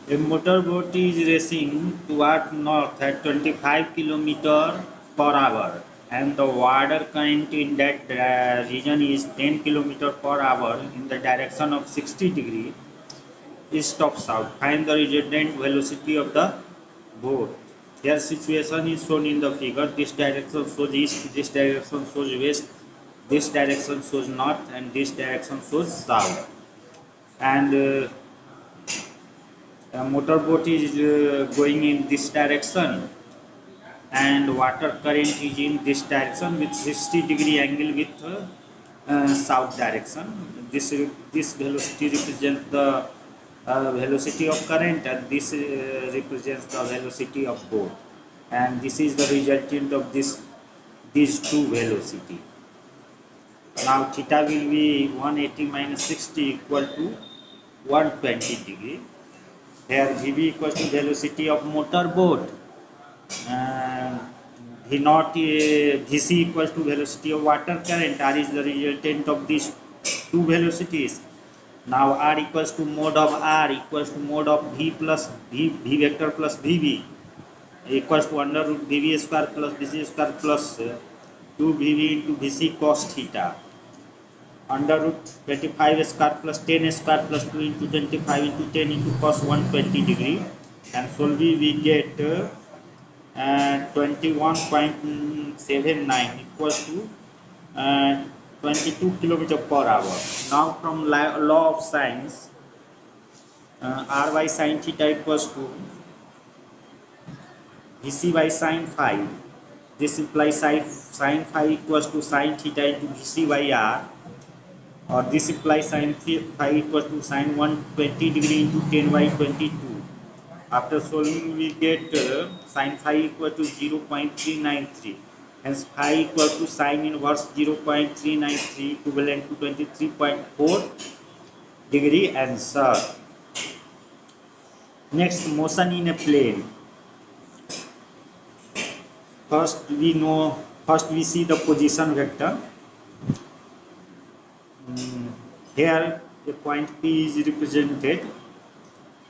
A motorboat is racing toward north at 25 km/h, and the water current in that region is 10 km/h in the direction of 60 degree east of south. Find the resultant velocity of the boat. Their situation is shown in the figure. This direction shows east, this direction shows west, this direction shows north, and this direction shows south. And a motorboat is going in this direction, and water current is in this direction with 60-degree angle with south direction. This velocity represents the velocity of current, and this represents the velocity of boat. And this is the resultant of these two velocity. Now theta will be 180 minus 60 equal to 120 degree. Here Vv equals to velocity of motor boat, and V naught Vc equals to velocity of water current. R is the resultant of these two velocities. Now R equals to mode of R equals to mode of V plus V vector plus Vv equals to under root Vv square plus Vc square plus 2Vv into Vc cos theta under root 25 square plus 10 square plus 2 into 25 into 10 into cos 120 degree, and solely we get 21.79 equals to 22 km/h. Now from law of sines, r by sin theta equals to Vc by sin phi. This implies sin phi equals to sin theta into Vc by r, or this implies sin phi equals to sin 120 degree into 10 by 22. After solving, we get sin phi equal to 0.393. Hence, phi equal to sin inverse 0.393 equivalent to 23.4 degree answer. Next, motion in a plane. First we see the position vector. Here a point P is represented,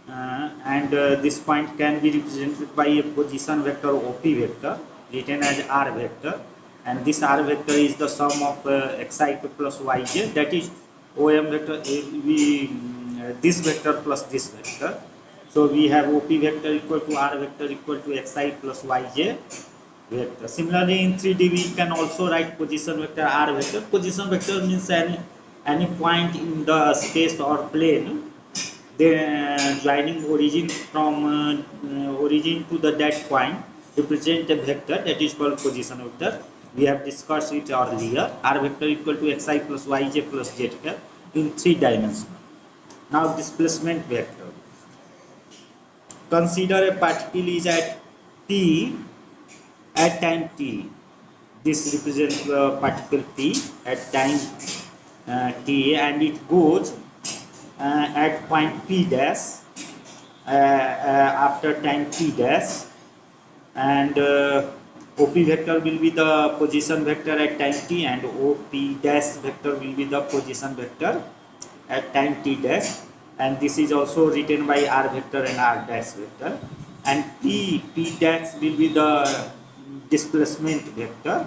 and this point can be represented by a position vector OP vector written as R vector, and this R vector is the sum of xi plus yj, that is OM vector this vector plus this vector. So we have OP vector equal to R vector equal to xi plus yj vector. Similarly, in 3D we can also write position vector R vector. Position vector means any point in the space or plane, then joining origin from origin to that point represent a vector, that is called position vector. We have discussed it earlier. R vector equal to xi plus yj plus z cap in 3 dimensions. Now displacement vector. Consider a particle is at p at time t. This represents the particle p at time t, and it goes at point p dash after time t dash, and OP vector will be the position vector at time t, and OP dash vector will be the position vector at time t dash, and this is also written by R vector and R dash vector, and P dash will be the displacement vector,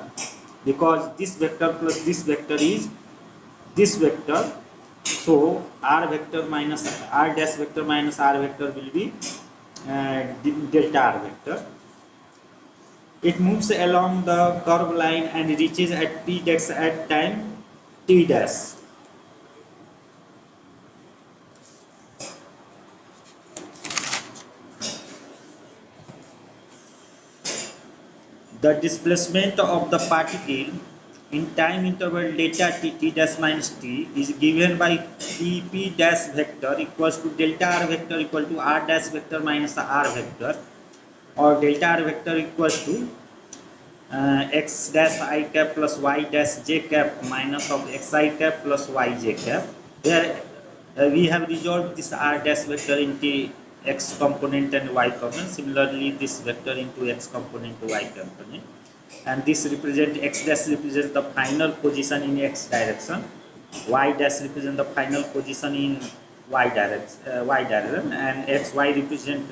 because this vector plus this vector is this vector. So R vector minus R dash vector minus R vector will be delta R vector. It moves along the curved line and reaches at P dash at time T dash. The displacement of the particle in time interval delta t, t dash minus t is given by p dash vector equals to delta r vector equal to r dash vector minus r vector, or delta r vector equals to x dash I cap plus y dash j cap minus of x I cap plus y j cap. Here we have resolved this r dash vector into x component and y component. Similarly, this vector into x component to y component, and this represent x dash represents the final position in x direction, y dash represents the final position in y direction, and x y represent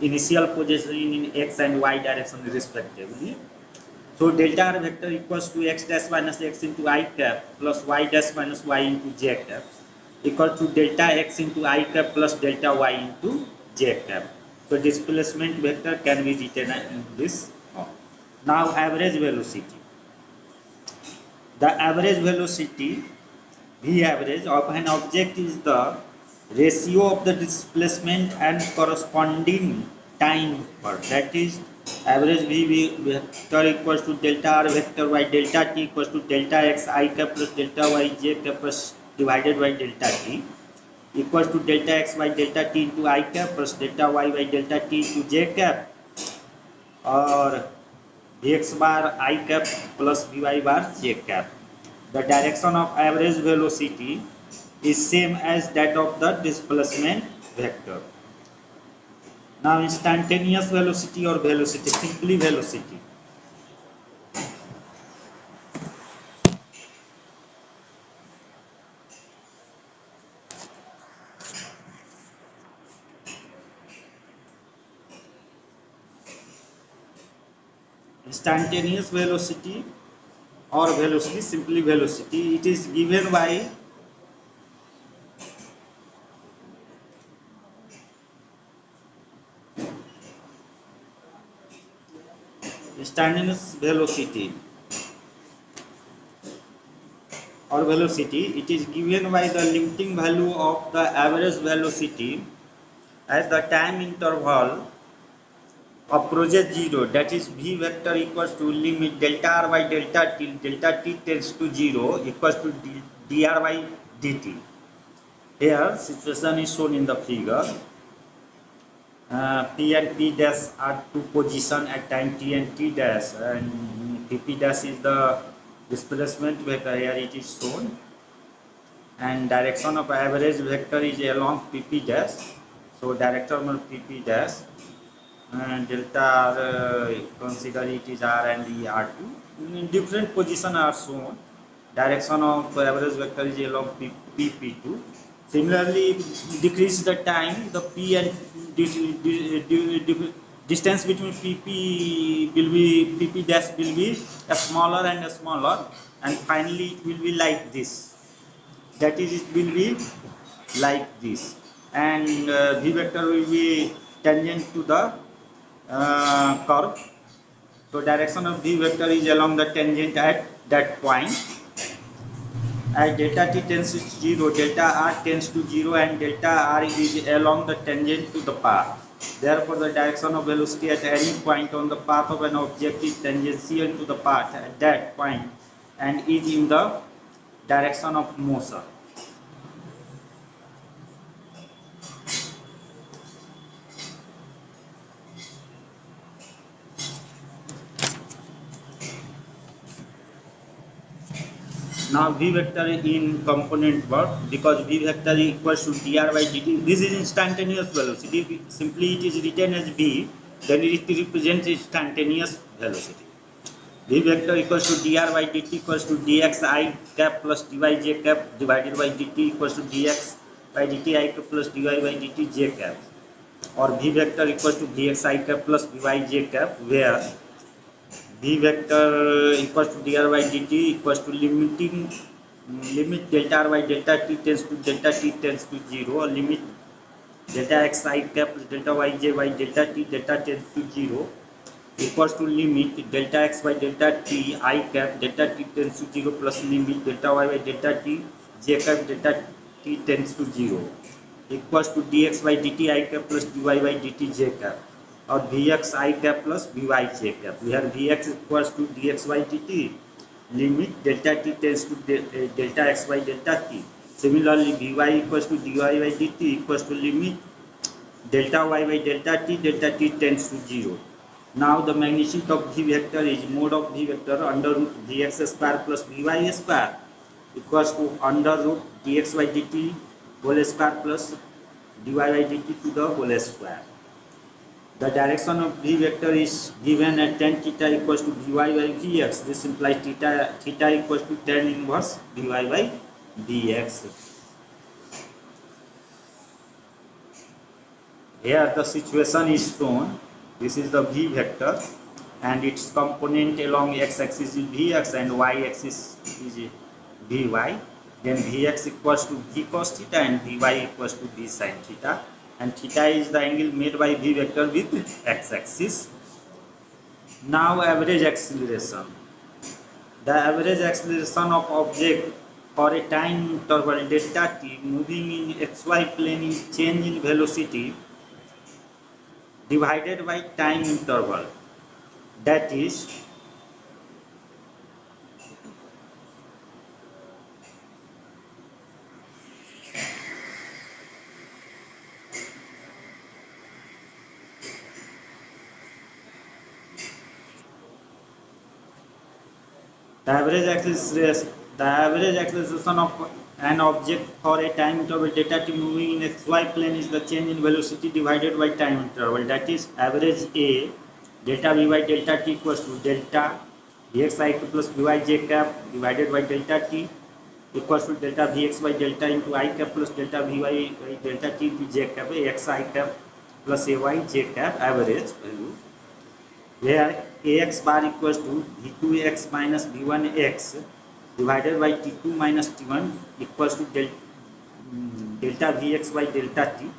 initial position in x and y direction respectively. So delta r vector equals to x dash minus x into I cap plus y dash minus y into j cap equal to delta x into I cap plus delta y into j cap. So displacement vector can be written in this form. Now average velocity. The average velocity V average of an object is the ratio of the displacement and corresponding time per. That is, average V vector equals to delta r vector by delta t equals to delta x I cap plus delta y j cap plus divided by delta t equals to delta x by delta t into I cap plus delta y by delta t into j cap, or Vx bar I cap plus Vy bar j cap. The direction of average velocity is same as that of the displacement vector. Now instantaneous velocity or velocity, simply velocity. Instantaneous velocity or velocity, simply velocity, it is given by instantaneous velocity or velocity, it is given by the limiting value of the average velocity as the time interval approaches zero, that is v vector equals to limit delta r by delta t, delta t tends to zero equals to dr by dt. Here situation is shown in the figure. P and P dash are two position at time t and t dash, and P dash is the displacement vector. Here it is shown, and direction of average vector is along P dash. So direction of P dash and delta r, consider it is r and e r2 in different position are shown. Direction of average vector is along pp2. Similarly, decrease the time, the p and distance between pp will be pp dash will be a smaller and a smaller, and finally it will be like this. That is, it will be like this, and v vector will be tangent to the curve. So direction of v vector is along the tangent at that point. As delta t tends to 0, delta r tends to 0, and delta r is along the tangent to the path. Therefore, the direction of velocity at any point on the path of an object is tangential to the path at that point and is in the direction of motion. Now v vector in component work, because v vector equals to dr by dt. This is instantaneous velocity. Simply it is written as v, then it represents instantaneous velocity. V vector equals to dr by dt equals to dx I cap plus dy j cap divided by dt equals to dx by dt I cap plus dy by dt j cap, or v vector equals to dx I cap plus dy j cap, where v vector equals to dr by dt equals to limit delta r by delta t tends to delta t tends to 0, or limit delta x I cap plus delta y j by delta t delta tends to 0 equals to limit delta x by delta t I cap delta t tends to 0 plus limit delta y by delta t j cap delta t tends to 0 equals to dx by dt I cap plus dy by dt j cap, or vx I cap plus vy j cap. We have vx equals to dx by dt, limit delta t tends to delta x by delta t. Similarly, vy equals to dy by dt equals to limit delta y by delta t tends to 0. Now the magnitude of v vector is mode of v vector under root vx square plus vy square equals to under root dx by dt whole square plus dy by dt to the whole square. The direction of v vector is given at tan theta equals to vy by vx. This implies theta equals to tan inverse vy by vx. Here the situation is shown. This is the v vector and its component along x-axis is vx and y-axis is vy. Then vx equals to v cos theta and vy equals to v sin theta, and theta is the angle made by v vector with x-axis. Now average acceleration. The average acceleration of object for a time interval delta t moving in xy plane is change in velocity divided by time interval. That is, the average acceleration of an object for a time interval delta t moving in xy plane is the change in velocity divided by time interval. That is, average a delta v by delta t equals to delta vx I plus vy j cap divided by delta t equals to delta vx by delta into I cap plus delta vy by delta t into j cap, x I cap plus ay j cap average value, where ax bar equals to v2x minus v1x divided by t2 minus t1 equals to delta vx by delta t,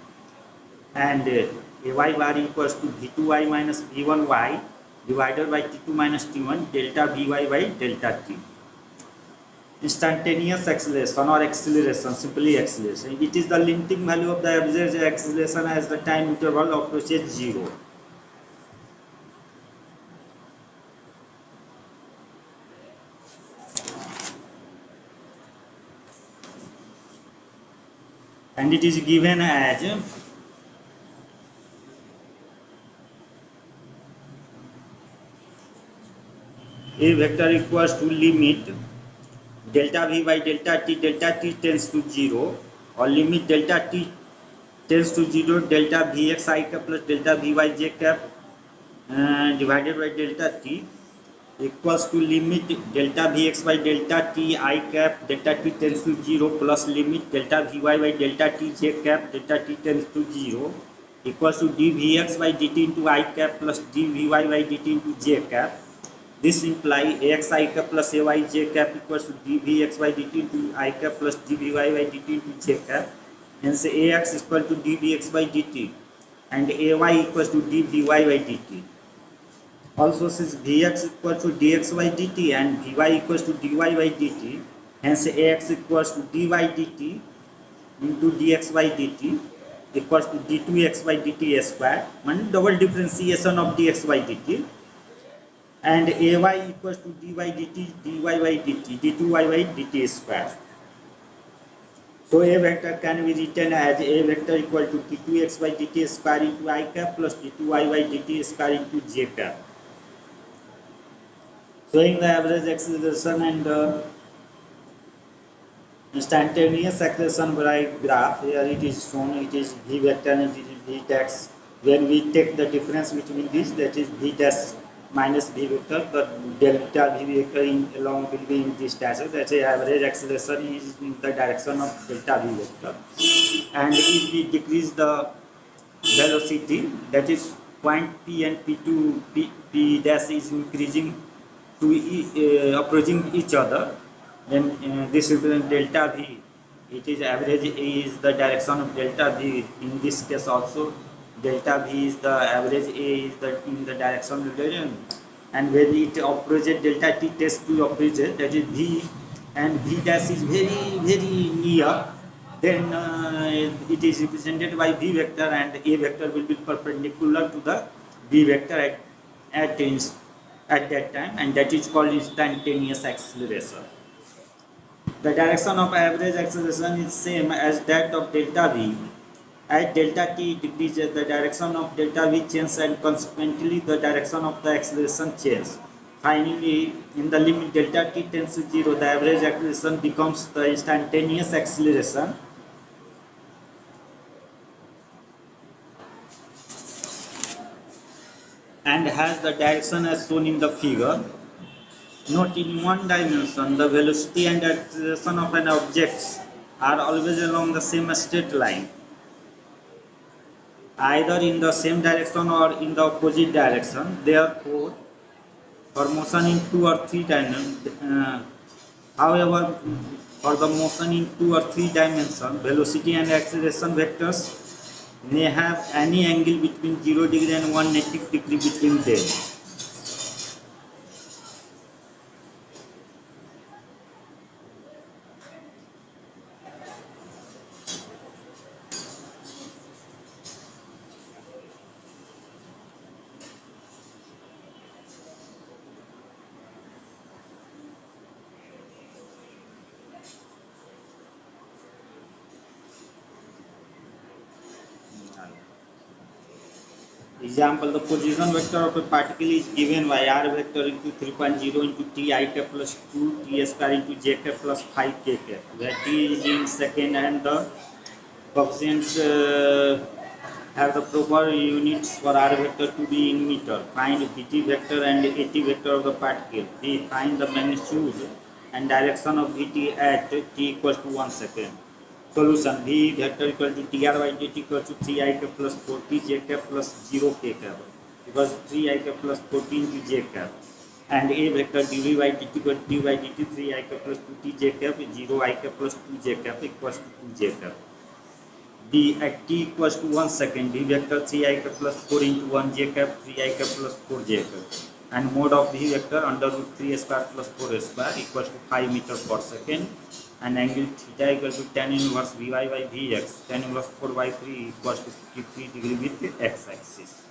and ay bar equals to v2y minus v1y divided by t2 minus t1 delta vy by delta t. Instantaneous acceleration or acceleration, simply acceleration. It is the limiting value of the average acceleration as the time interval approaches zero. And it is given as a vector equals to limit delta v by delta t tends to 0, or limit delta t tends to 0 delta vx I cap plus delta vy j cap divided by delta t equals to limit delta vx by delta t I cap delta t tends to 0 plus limit delta vy by delta t j cap delta t tends to 0 equals to dvx by dt into I cap plus dvy by dt into j cap. This implies ax I cap plus ay j cap equals to dvx by dt into I cap plus dvy by dt into j cap. Hence ax is equal to dvx by dt and ay equals to dvy by dt. Also, since vx equals to dx by dt and vy equals to dy by dt, hence ax equals to dy dt into dx by dt equals to d2x by dt square, one double differentiation of dx by dt, and ay equals to dy dt dy by dt d2y by dt square. So a vector can be written as a vector equal to d2x by dt square into I cap plus d2y by dt square into j cap. Showing the average acceleration and the instantaneous acceleration by graph. Here it is shown, it is v vector and it is v dash. When we take the difference between these, that is v dash minus v vector, the delta v vector along will be in this dash. That's a average acceleration is in the direction of delta v vector. And if we decrease the velocity, that is point p and p2 p dash is increasing to approaching each other, then this represents delta v. It is average a is the direction of delta v. In this case also, delta v is the average a is the in the direction of delta, and when it approaches delta t tends to approach, that is v, and v dash is very near, then it is represented by v vector, and a vector will be perpendicular to the v vector at that time, and that is called instantaneous acceleration. The direction of average acceleration is same as that of delta v. As delta t decreases, the direction of delta v changes and consequently the direction of the acceleration changes. Finally, in the limit delta t tends to 0, the average acceleration becomes the instantaneous acceleration. And has the direction as shown in the figure. Note, in one dimension, the velocity and acceleration of an object are always along the same straight line. either in the same direction or in the opposite direction. Therefore, for motion in two or three dimensions, however, for the motion in two or three dimensions, velocity and acceleration vectors may have any angle between 0 degree and 180 degree between them. Example, the position vector of a particle is given by r vector into 3.0 into t I cap plus 2 t square into j cap plus 5 k cap, where t is in second and the coefficients have the proper units for r vector to be in meter. Find vt vector and at vector of the particle. B. Find the magnitude and direction of vt at t equals to 1 second. Solution: V vector equal to dr by dt equal to 3 I cap plus 40 j cap plus 0 k cap, because 3 I cap plus 40 into j cap, and A vector dv by dt equal to d by dt 3 I cap plus 2 t j cap 0 I cap plus 2 j cap equals to 2 j cap. D at t equals to 1 second, d vector 3 I cap plus 4 into 1 j cap 3 I cap plus 4 j cap, and mode of v vector under root 3 square plus 4 square equals to 5 meter per second, and angle theta equal to tan inverse Vy by Vx, tan inverse 4 by 3 equals to 53 degree with x axis.